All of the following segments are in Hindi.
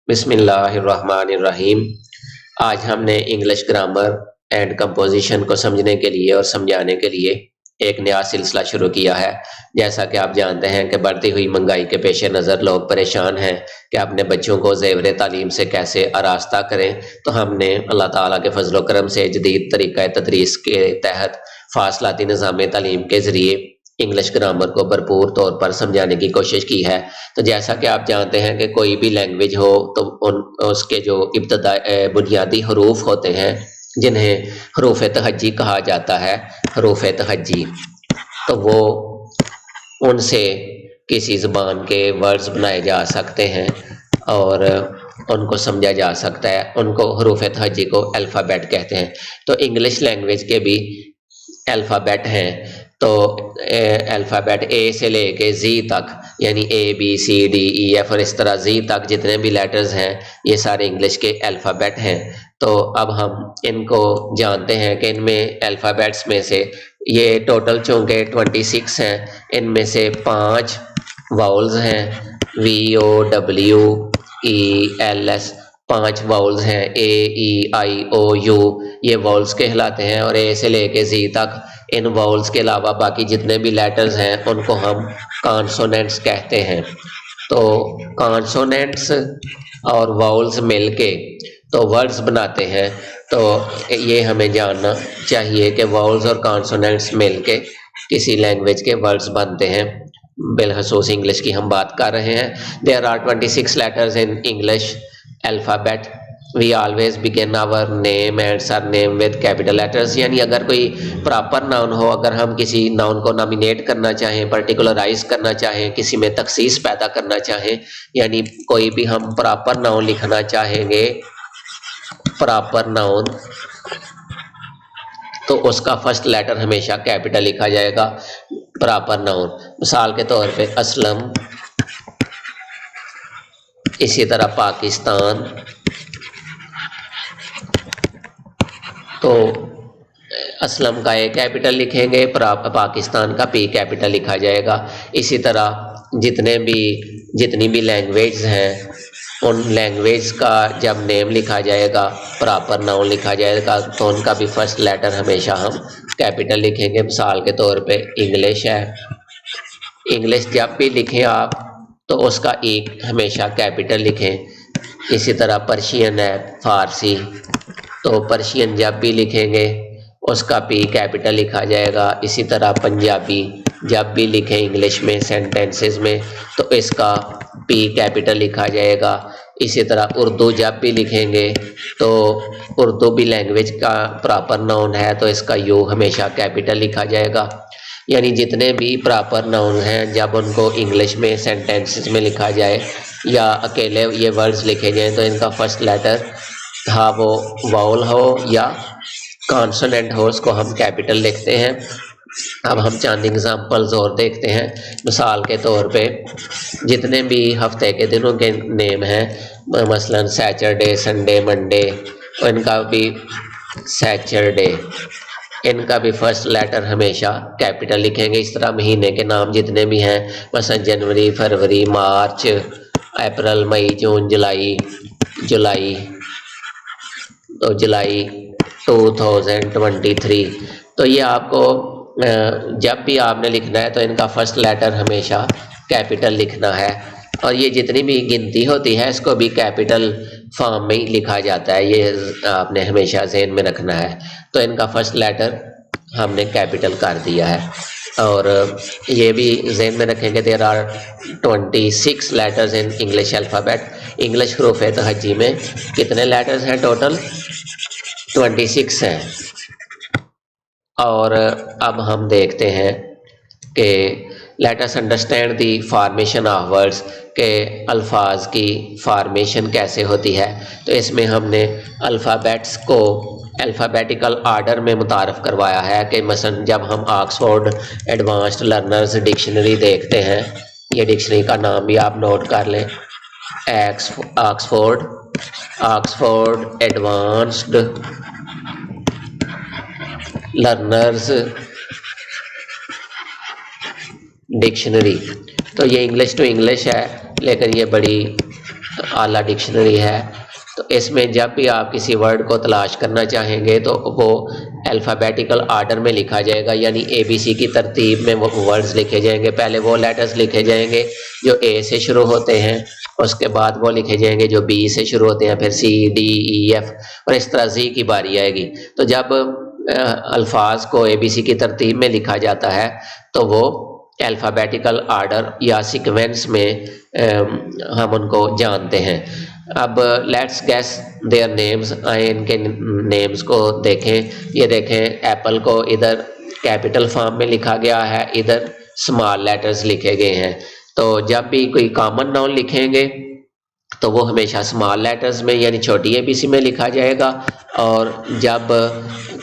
बिस्मिल्लाहिर्रहमानिर्रहीम। आज हमने इंग्लिश ग्रामर एंड कंपोजिशन को समझने के लिए और समझाने के लिए एक नया सिलसिला शुरू किया है। जैसा कि आप जानते हैं कि बढ़ती हुई महंगाई के पेश नज़र लोग परेशान हैं कि अपने बच्चों को ज़ेवर तालीम से कैसे आरास्ता करें। तो हमने अल्लाह ताला के फजल करम से जदीद तरीक़ा तदरीस के तहत फासलाती निज़ाम तालीम के ज़रिए इंग्लिश ग्रामर को भरपूर तौर पर समझाने की कोशिश की है। तो जैसा कि आप जानते हैं कि कोई भी लैंग्वेज हो तो उसके जो इब्तदा बुनियादी हरूफ होते हैं जिन्हें हरूफ तहज्जी कहा जाता है, हरूफ तहज्जी, तो वो उनसे किसी ज़बान के वर्ड्स बनाए जा सकते हैं और उनको समझा जा सकता है। उनको हरूफ तहज्जी को अल्फ़ाबेट कहते हैं। तो इंग्लिश लैंग्वेज के भी अल्फ़ाबेट हैं। तो अल्फ़ाबेट ए से लेके जी तक, यानी A B C D E F और इस तरह जी तक जितने भी लेटर्स हैं ये सारे इंग्लिश के अल्फ़ाबेट हैं। तो अब हम इनको जानते हैं कि इनमें अल्फ़ाबेट्स में से ये टोटल चूँकि 26 हैं, इनमें से 5 वाउल्स हैं, V O W E L S, 5 vowels हैं, A E I O you, ये वाउल्स कहलाते हैं। और ए से लेके जी तक इन वाउल्स के अलावा बाकी जितने भी लेटर्स हैं उनको हम कॉन्सोनेंट्स कहते हैं। तो कॉन्सोनेंट्स और वाउल्स मिलके तो वर्ड्स बनाते हैं। तो ये हमें जानना चाहिए कि वाउल्स और कॉन्सोनेंट्स मिलके किसी लैंग्वेज के वर्ड्स बनते हैं। बिलखसूस इंग्लिश की हम बात कर रहे हैं। There are 26 letters in English alphabet. We always begin our name and surname with capital letters. यानी अगर कोई प्रॉपर नाउन हो, अगर हम किसी नाउन को नॉमिनेट करना चाहें, पर्टिकुलराइज करना चाहें, किसी में तखसीस पैदा करना चाहें, यानी कोई भी हम प्रॉपर नाउन लिखना चाहेंगे, प्रॉपर नाउन, तो उसका फर्स्ट लेटर हमेशा कैपिटल लिखा जाएगा। प्रॉपर नाउन मिसाल के तौर पे असलम, इसी तरह पाकिस्तान, तो असलम का ए कैपिटल लिखेंगे, पाकिस्तान का पी कैपिटल लिखा जाएगा। इसी तरह जितनी भी लैंग्वेज हैं उन लैंग्वेज का जब नेम लिखा जाएगा, प्रॉपर नाउन लिखा जाएगा, तो उनका भी फर्स्ट लेटर हमेशा हम कैपिटल लिखेंगे। मिसाल के तौर पे इंग्लिश है, इंग्लिश जब भी लिखें आप तो उसका एक हमेशा कैपिटल लिखें। इसी तरह पर्शियन है, फारसी, तो पर्शियन जब भी लिखेंगे उसका पी कैपिटल लिखा जाएगा। इसी तरह पंजाबी जब भी लिखें इंग्लिश में सेंटेंसेस में तो इसका पी कैपिटल लिखा जाएगा। इसी तरह उर्दू जब भी लिखेंगे तो उर्दू भी लैंग्वेज का प्रॉपर नाउन है तो इसका यू हमेशा कैपिटल लिखा जाएगा। यानी जितने भी प्रॉपर नाउन हैं जब उनको इंग्लिश में सेंटेंसेस में लिखा जाए या अकेले ये वर्ड्स लिखे जाएं तो इनका फर्स्ट लेटर, हाँ वो वाउल हो या कॉन्सोनेंट हो, उसको हम कैपिटल लिखते हैं। अब हम चंद एग्जांपल्स और देखते हैं। मिसाल के तौर पे जितने भी हफ्ते के दिनों के नेम हैं, मसलन सैटरडे, संडे, मंडे, इनका भी सैटरडे, इनका भी फर्स्ट लेटर हमेशा कैपिटल लिखेंगे। इस तरह महीने के नाम जितने भी हैं, मसलन जनवरी, फरवरी, मार्च, अप्रैल, मई, जून, जुलाई, तो जुलाई 2023। तो ये आपको जब भी आपने लिखना है तो इनका फर्स्ट लेटर हमेशा कैपिटल लिखना है। और ये जितनी भी गिनती होती है इसको भी कैपिटल फॉर्म में ही लिखा जाता है, ये आपने हमेशा ज़हन में रखना है। तो इनका फर्स्ट लेटर हमने कैपिटल कर दिया है। और ये भी ज़हन में रखेंगे there are 26 letters in English alphabet. English हरूफ तहज्जी में कितने लेटर्स हैं? टोटल 26 हैं। और अब हम देखते हैं कि let us understand the formation of words, के अल्फाज की फॉर्मेशन कैसे होती है। तो इसमें हमने अल्फ़ाबेट्स को अल्फ़ाबेटिकल आर्डर में मुतारफ़ करवाया है कि मसलन जब हम ऑक्सफोर्ड एडवांस्ड लर्नर्स डिक्शनरी देखते हैं, ये डिक्शनरी का नाम भी आप नोट कर लें, ऑक्सफोर्ड एडवांस्ड लर्नर्स डिक्शनरी। तो ये इंग्लिश टू इंग्लिश है, लेकिन ये बड़ी आला डिक्शनरी है। तो इसमें जब भी आप किसी वर्ड को तलाश करना चाहेंगे तो वो अल्फ़ाबेटिकल आर्डर में लिखा जाएगा, यानी ABC की तरतीब में वो वर्ड्स लिखे जाएंगे। पहले वो लेटर्स लिखे जाएंगे जो A से शुरू होते हैं, उसके बाद वो लिखे जाएंगे जो B से शुरू होते हैं, फिर C D E F और इस तरह Z की बारी आएगी। तो जब अल्फाज को ABC की तरतीब में लिखा जाता है तो वो अल्फ़ाबेटिकल आर्डर या सीक्वेंस में हम उनको जानते हैं। अब लेट्स गैस देयर नेम्स, आए इनके नेम्स को देखें। ये देखें, एप्पल को इधर कैपिटल फॉर्म में लिखा गया है, इधर स्मॉल लेटर्स लिखे गए हैं। तो जब भी कोई कॉमन नाउन लिखेंगे तो वो हमेशा स्मॉल लेटर्स में यानी छोटी ABC में लिखा जाएगा, और जब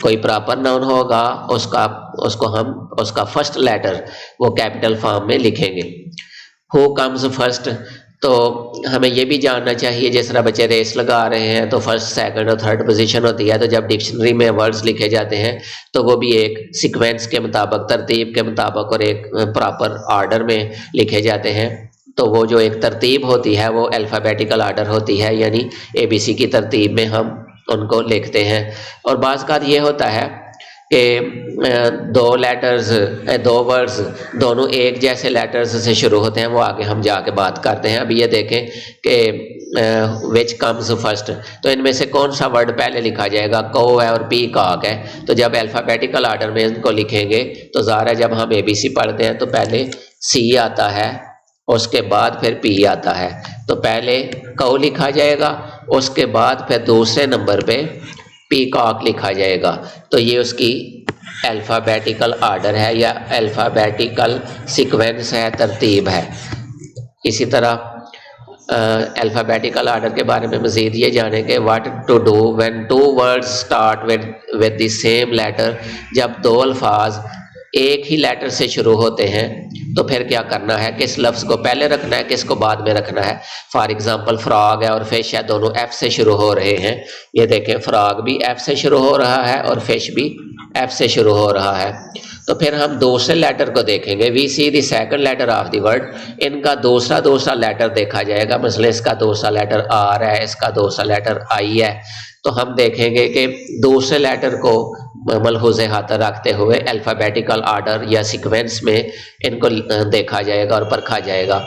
कोई प्रॉपर नाउन होगा उसका फर्स्ट लेटर वो कैपिटल फॉर्म में लिखेंगे। हु कम्स फर्स्ट, तो हमें ये भी जानना चाहिए, जिस तरह बच्चे रेस लगा रहे हैं तो फर्स्ट सेकंड और थर्ड पोजीशन होती है, तो जब डिक्शनरी में वर्ड्स लिखे जाते हैं तो वो भी एक सीक्वेंस के मुताबिक, तरतीब के मुताबिक और एक प्रॉपर ऑर्डर में लिखे जाते हैं। तो वो जो एक तरतीब होती है वो अल्फ़ाबेटिकल आर्डर होती है, यानी ABC की तरतीब में हम उनको लिखते हैं। और बाज़ का ये होता है कि दो वर्ड्स दोनों एक जैसे लेटर्स से शुरू होते हैं, वो आगे हम जाके बात करते हैं। अभी ये देखें कि विच कम्स फर्स्ट, तो इनमें से कौन सा वर्ड पहले लिखा जाएगा? कौ है और पीकॉक है। तो जब अल्फ़ाबेटिकल आर्डर में इनको लिखेंगे तो ज़ाहिर है जब हम ABC पढ़ते हैं तो पहले C आता है, उसके बाद फिर P आता है। तो पहले कौ लिखा जाएगा, उसके बाद फिर दूसरे नंबर पे पीकॉक लिखा जाएगा। तो ये उसकी अल्फ़ाबेटिकल आर्डर है या अल्फ़ाबेटिकल सीक्वेंस है, तरतीब है। इसी तरह अल्फ़ाबेटिकल आर्डर के बारे में मज़ीद ये जानेंगे, what to do when two words start with the same letter, जब दो अल्फाज एक ही लेटर से शुरू होते हैं तो फिर क्या करना है, किस लफ्ज़ को पहले रखना है, किसको बाद में रखना है। फॉर एग्जांपल फ्रॉग है और फिश है, दोनों F से शुरू हो रहे हैं। ये देखें, फ्रॉग भी F से शुरू हो रहा है और फिश भी F से शुरू हो रहा है। तो फिर हम दूसरे लेटर को देखेंगे, we see the second letter of the word. इनका दूसरा लेटर देखा जाएगा, मसलन इसका दूसरा लेटर R है, इसका दूसरा लेटर I है। तो हम देखेंगे कि दूसरे लेटर को मलहूज़े खातर रखते हुए अल्फ़ाबेटिकल आर्डर या सीक्वेंस में इनको देखा जाएगा और परखा जाएगा।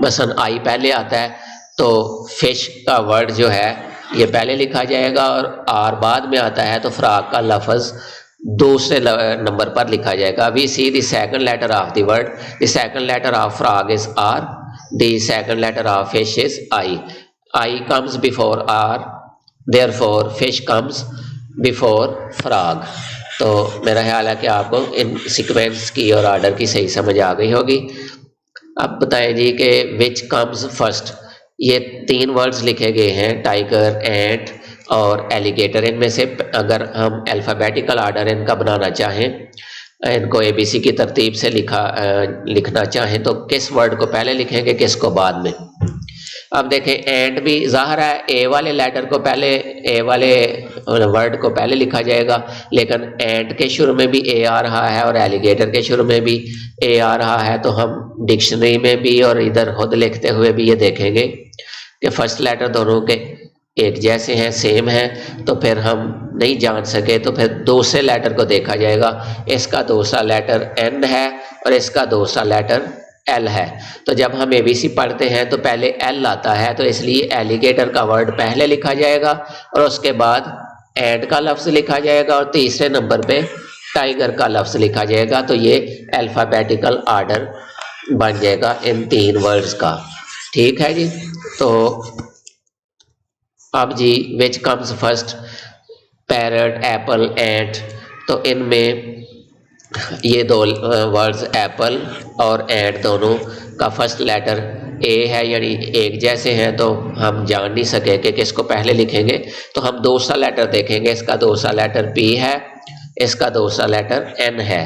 मसलन I पहले आता है तो फिश का वर्ड जो है ये पहले लिखा जाएगा, और R बाद में आता है तो फ्रॉग का लफ्ज़ दूसरे नंबर पर लिखा जाएगा। We see the second letter of the word, the second letter of frog is R, the second letter of fish is I comes before R, therefore fish comes before frog। तो मेरा ख्याल है कि आपको इन सीक्वेंस की और आर्डर की सही समझ आ गई होगी। अब बताएं जी कि विच कम्स फर्स्ट, ये तीन वर्ड्स लिखे गए हैं, टाइगर, एंट और एलिगेटर। इनमें से अगर हम अल्फ़ाबेटिकल आर्डर इनका बनाना चाहें, इनको ABC की तरतीब से लिखना चाहें तो किस वर्ड को पहले लिखेंगे, किसको बाद में? अब देखें, एंड भी ज़ाहिर है ए वाले लेटर को पहले, ए वाले वर्ड को पहले लिखा जाएगा, लेकिन एंड के शुरू में भी ए आ रहा है और एलिगेटर के शुरू में भी ए आ रहा है। तो हम डिक्शनरी में भी और इधर खुद लिखते हुए भी ये देखेंगे कि फर्स्ट लेटर दोनों के एक जैसे हैं, सेम हैं। तो फिर हम नहीं जान सके तो फिर दूसरे लेटर को देखा जाएगा, इसका दूसरा लेटर N है और इसका दूसरा लेटर L है। तो जब हम ABC पढ़ते हैं तो पहले L आता है, तो इसलिए एलिगेटर का वर्ड पहले लिखा जाएगा और उसके बाद एंड का लफ्ज़ लिखा जाएगा और तीसरे नंबर पे टाइगर का लफ्ज़ लिखा जाएगा। तो ये अल्फ़ाबेटिकल आर्डर बन जाएगा इन तीन वर्ड्स का। ठीक है जी। तो अब जी, which comes first, parrot, apple, ant. तो इनमें ये दो वर्ड्स एप्पल और एंट दोनों का फर्स्ट लेटर ए है, यानी एक जैसे हैं, तो हम जान नहीं सके कि किसको पहले लिखेंगे। तो हम दूसरा लेटर देखेंगे, इसका दूसरा लेटर P है, इसका दूसरा लेटर N है।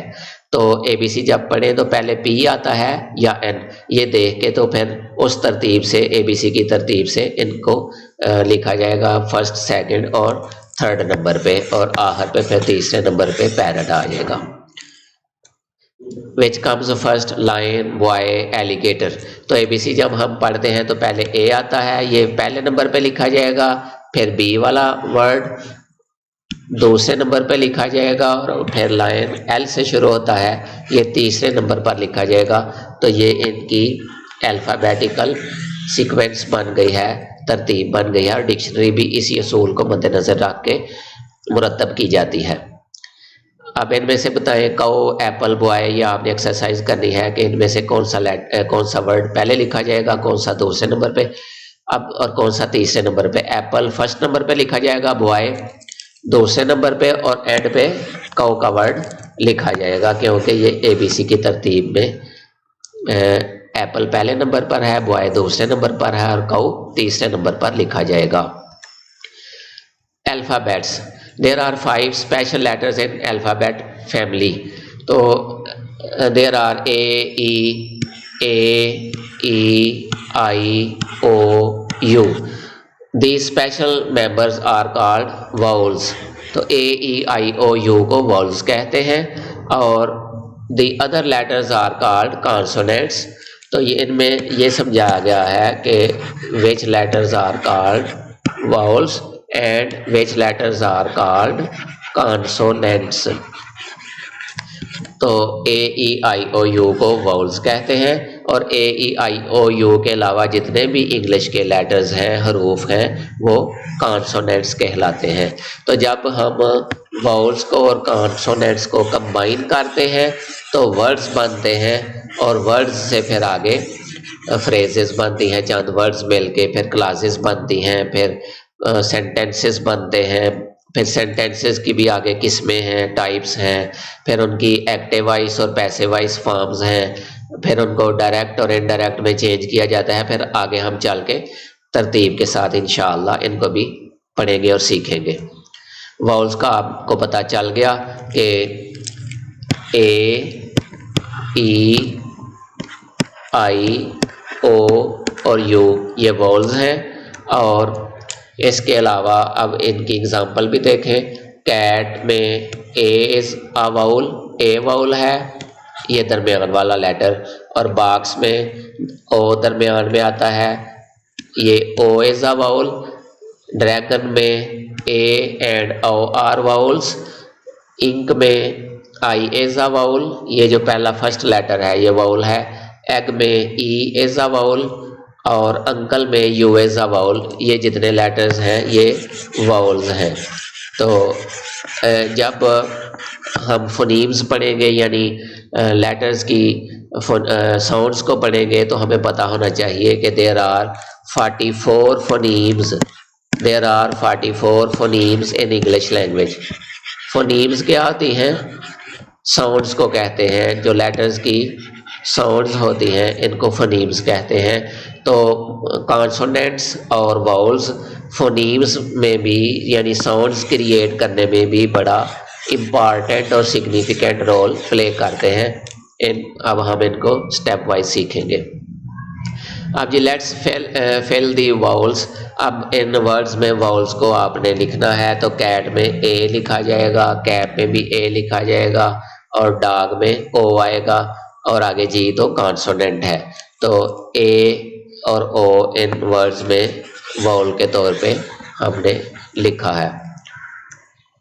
तो ABC जब पढ़ें तो पहले P आता है या N, ये देख के तो फिर उस तरतीब से, ABC की तरतीब से इनको लिखा जाएगा फर्स्ट, सेकंड और थर्ड नंबर पे, और आखिर पे फिर तीसरे नंबर पे पैरट आ जाएगा। Which comes first, lion, boy, alligator. तो ABC जब हम पढ़ते हैं तो पहले A आता है, ये पहले नंबर पे लिखा जाएगा, फिर B वाला वर्ड दूसरे नंबर पे लिखा जाएगा, और फिर लायन L से शुरू होता है, ये तीसरे नंबर पर लिखा जाएगा। तो ये इनकी अल्फ़ाबेटिकल सीक्वेंस बन गई है, तरतीब बन गई है, और डिक्शनरी भी इसी असूल को मद्देनज़र रख के मुरतब की जाती है। अब इनमें से बताएं, काऊ, एप्पल, बॉय, या आपने एक्सरसाइज करनी है कि इनमें से कौन सा वर्ड पहले लिखा जाएगा, कौन सा दूसरे नंबर पे, अब और कौन सा तीसरे नंबर पे। एप्पल फर्स्ट नंबर पे लिखा जाएगा, बॉय दूसरे नंबर पे, और एंड पे काऊ का वर्ड लिखा जाएगा, क्योंकि ये ABC की तरतीब में एप्पल पहले नंबर पर है, बॉय दूसरे नंबर पर है, और काऊ तीसरे नंबर पर लिखा जाएगा। Alphabets, there are 5 special letters in alphabet family. तो there are A, E, I, O, U। These special members are called vowels। तो A, E, I, O, U को vowels कहते हैं, और the other letters are called consonants। तो ये इनमें ये समझाया गया है कि which letters are called vowels and which letters are called consonants। तो A, E, I, O, U को vowels कहते हैं, और A, E, I, O, U के अलावा जितने भी इंग्लिश के लेटर्स हैं, हरूफ हैं, वो कॉन्सोनेंट्स कहलाते हैं। तो जब हम वाउल्स को और कॉन्सोनेंट्स को कंबाइन करते हैं तो वर्ड्स बनते हैं, और वर्ड्स से फिर आगे फ्रेजेस बनती हैं, चंद वर्ड्स मिलके फिर क्लासेस बनती हैं, फिर सेंटेंसेस बनते हैं, फिर सेंटेंसेस की भी आगे किस्में हैं, टाइप्स हैं, फिर उनकी एक्टिव वॉइस और पैसिव वॉइस फॉर्म्स हैं, फिर उनको डायरेक्ट और इनडायरेक्ट में चेंज किया जाता है। फिर आगे हम चल के तरतीब के साथ इंशाअल्लाह इनको भी पढ़ेंगे और सीखेंगे। वाउल्स का आपको पता चल गया कि A, E, I, O और U ये वाउल्स हैं। और इसके अलावा अब इनकी एग्जांपल भी देखें। कैट में A is a vowel, A vowel है, ये दरमियान वाला लेटर, और बॉक्स में O दरमियान में आता है, ये O is a vowel. Dragon में A and O are vowels. Ink में I इज़ अ वाउल, ये जो पहला फर्स्ट लेटर है ये वाउल है। एग में E इज़ अ वाउल, और अंकल में U इज़ अ वाउल। ये जितने लेटर्स हैं ये वाउल्स हैं। तो जब हम फोनीम्स पढ़ेंगे, यानी लेटर्स की साउंड्स को पढ़ेंगे, तो हमें पता होना चाहिए कि there are 44 phonemes, there are 44 phonemes in English language. Phonemes क्या होती हैं? साउंड्स को कहते हैं, जो लेटर्स की साउंड्स होती हैं इनको फोनीम्स कहते हैं। तो कॉन्सोनेंट्स और वाउल्स फोनीम्स में भी, यानी साउंड्स क्रिएट करने में भी बड़ा इम्पॉर्टेंट और सिग्निफिकेंट रोल प्ले करते हैं। अब हम इनको स्टेप वाइज सीखेंगे। अब जी लेट्स फिल दी वाउल्स। अब इन वर्ड्स में वाउल्स को आपने लिखना है। तो कैट में A लिखा जाएगा, कैप में भी A लिखा जाएगा, और डॉग में O आएगा, और आगे जी तो कॉन्सोनेंट है। तो A और O इन वर्ड्स में वाउल के तौर पे हमने लिखा है।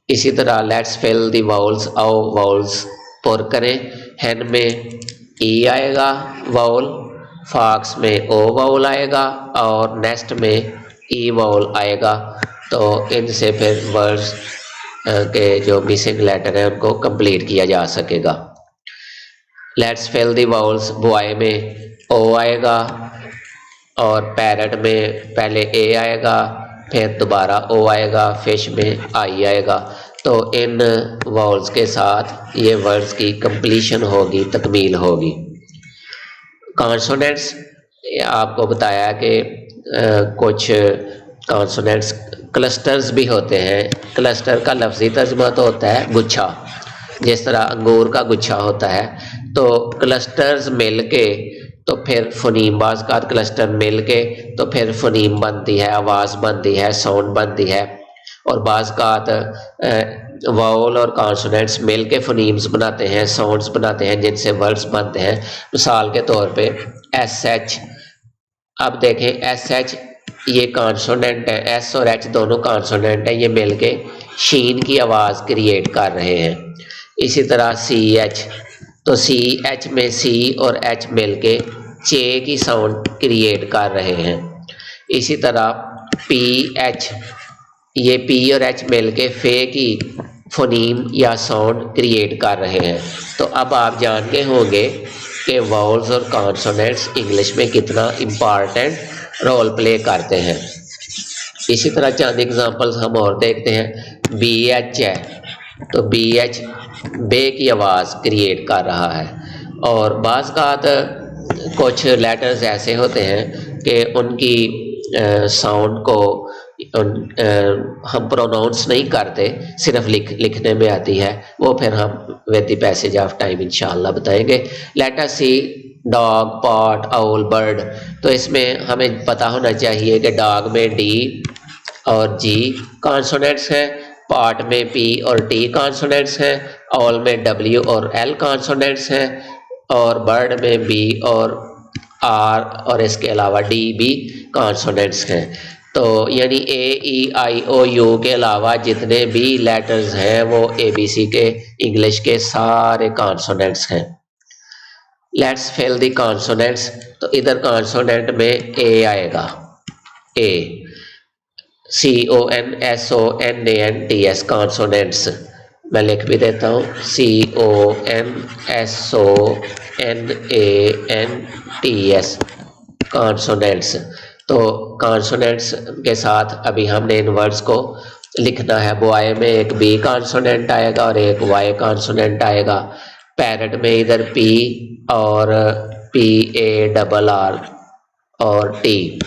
इसी तरह लेट्स फिल दी वाउल्स, आओ वाउल्स पुर करें। हैन में E आएगा वाउल, फॉक्स में O वाउल आएगा, और नेस्ट में E वाउल आएगा। तो इनसे फिर वर्ड्स के जो मिसिंग लेटर हैं उनको कंप्लीट किया जा सकेगा। Let's fill the vowels, boy में O आएगा, और पैरट में पहले A आएगा, फिर दोबारा O आएगा, फिश में I आएगा। तो इन वाउल्स के साथ ये वर्ड्स की कंप्लीशन होगी, तकमील होगी। कॉन्सोनेंट्स आपको बताया कि कुछ कॉन्सोनेंट्स क्लस्टर्स भी होते हैं। क्लस्टर का लफ्ज़ी तर्जुमा तो होता है गुच्छा, जिस तरह अंगूर का गुच्छा होता है। तो क्लस्टर्स मिलके तो फिर फोनीम, बाज़ का क्लस्टर मिलके तो फिर फोनीम बनती है, आवाज़ बनती है, साउंड बनती है। और बाज़ का वाउल और कॉन्सोनेंट्स मिल के फोनीम्स बनाते हैं, साउंड्स बनाते हैं जिनसे वर्ड्स बनते हैं। मिसाल के तौर पे एस एच, अब देखें एस एच ये कॉन्सोनेंट है, एस और एच दोनों कॉन्सोनेंट है, ये मिल के शीन की आवाज़ क्रिएट कर रहे हैं। इसी तरह सी एच, तो सी एच में सी और एच मिल के चे की साउंड क्रिएट कर रहे हैं। इसी तरह पी एच, ये पी और एच मिल के फे की फोनीम या साउंड क्रिएट कर रहे हैं। तो अब आप जान के होंगे कि वाउल्स और कॉन्सोनेंट्स इंग्लिश में कितना इम्पॉर्टेंट रोल प्ले करते हैं। इसी तरह चंद एग्जांपल्स हम और देखते हैं। बी एच है, तो बी एच बे की आवाज़ क्रिएट कर रहा है। और बाज़ कात कुछ लेटर्स ऐसे होते हैं कि उनकी साउंड को हम प्रोनाउंस नहीं करते, सिर्फ लिखने में आती है, वो फिर हम with the passage of time इंशाअल्लाह बताएंगे। लेट अस सी डॉग, पॉट, आउल, बर्ड। तो इसमें हमें पता होना चाहिए कि डॉग में डी और जी कॉन्सोनेंट्स हैं, पॉट में पी और टी कॉन्सोनेंट्स हैं, आउल में डब्ल्यू और एल कॉन्सोनेंट्स हैं, और बर्ड में बी और आर और इसके अलावा डी भी कॉन्सोनेंट्स हैं। तो यानी ए ई आई ओ यू के अलावा जितने भी लेटर्स हैं वो ए बी सी के इंग्लिश के सारे कॉन्सोनेंट्स हैं। Let's fill the consonants. तो इधर कॉन्सोनेंट में ए आएगा, A, C O N, S O N, A N, T S consonants. मैं लिख भी देता हूँ, C O N, S O N, A N, T S consonants. तो कॉन्सोनेंट्स के साथ अभी हमने इन वर्ड्स को लिखना है। बॉय में एक बी कॉन्सोनेंट आएगा और एक वाई कॉन्सोनेंट आएगा। पैरट में इधर पी और पी ए डबल आर और T,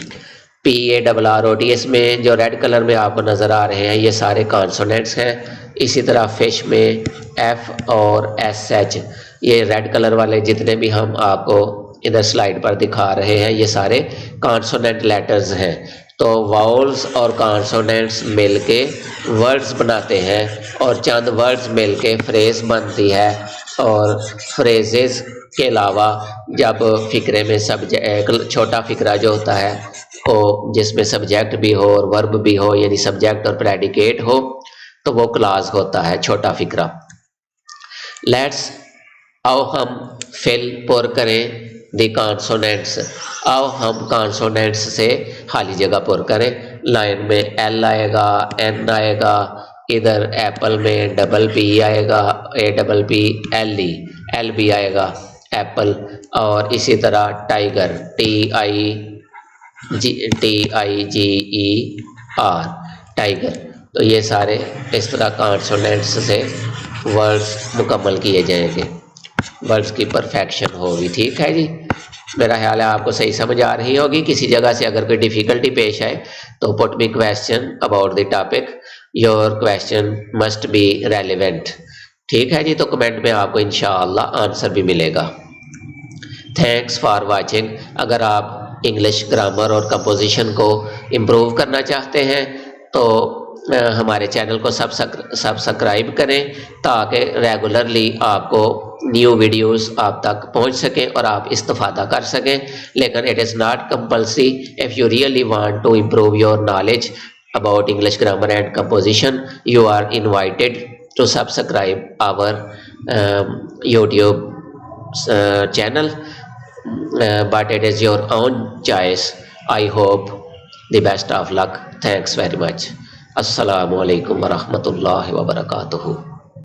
P A double R O T. इसमें जो रेड कलर में आपको नज़र आ रहे हैं ये सारे कॉन्सोनेंट्स हैं। इसी तरह फिश में एफ और एस एच, ये रेड कलर वाले जितने भी हम आपको इधर स्लाइड पर दिखा रहे हैं ये सारे कॉन्सोनेंट लेटर्स हैं। तो वाउल्स और कॉन्सोनेंट्स मिलके वर्ड्स बनाते हैं और चंद वर्ड्स मिलके फ्रेज बनती है। और फ्रेजेस के अलावा जब फ़िक्रे में सब्जेक्ट, छोटा फ़िक्रा जो होता है वो जिसमें सब्जेक्ट भी हो और वर्ब भी हो, यानी सब्जेक्ट और प्रेडिकेट हो, तो वो क्लास होता है छोटा फ़िक्रा। लेट्स, आओ हम फिल पुर करें दी कॉन्सोनेंट्स। आओ हम कॉन्सोनेंट्स से खाली जगह पुर करें। लाइन में एल आएगा, एन आएगा, इधर एप्पल में डबल पी आएगा, A double P L E, L B आएगा एप्पल। और इसी तरह tiger, T I G E R, tiger. तो ये सारे इस तरह कॉन्सोनेंट्स से वर्ड्स मुकम्मल किए जाएंगे, वर्ड्स की परफेक्शन होगी। ठीक है जी, मेरा ख्याल है आपको सही समझ आ रही होगी। किसी जगह से अगर कोई डिफ़िकल्टी पेश आए तो put me question about the topic, your question must be relevant. ठीक है जी, तो कमेंट में आपको इंशाअल्लाह आंसर भी मिलेगा। Thanks for watching. अगर आप इंग्लिश ग्रामर और कंपोजिशन को इम्प्रूव करना चाहते हैं तो हमारे चैनल को सब्सक्राइब करें ताकि रेगुलरली आपको न्यू वीडियोस आप तक पहुंच सकें और आप इस्तेफादा कर सकें। लेकिन it is not compulsory. If you really want to improve your knowledge about English grammar and composition, you are invited to subscribe our YouTube channel, but it is your own choice. I hope the best of luck. Thanks very much. Assalamu alaikum wa rahmatullahi wa barakatuhu.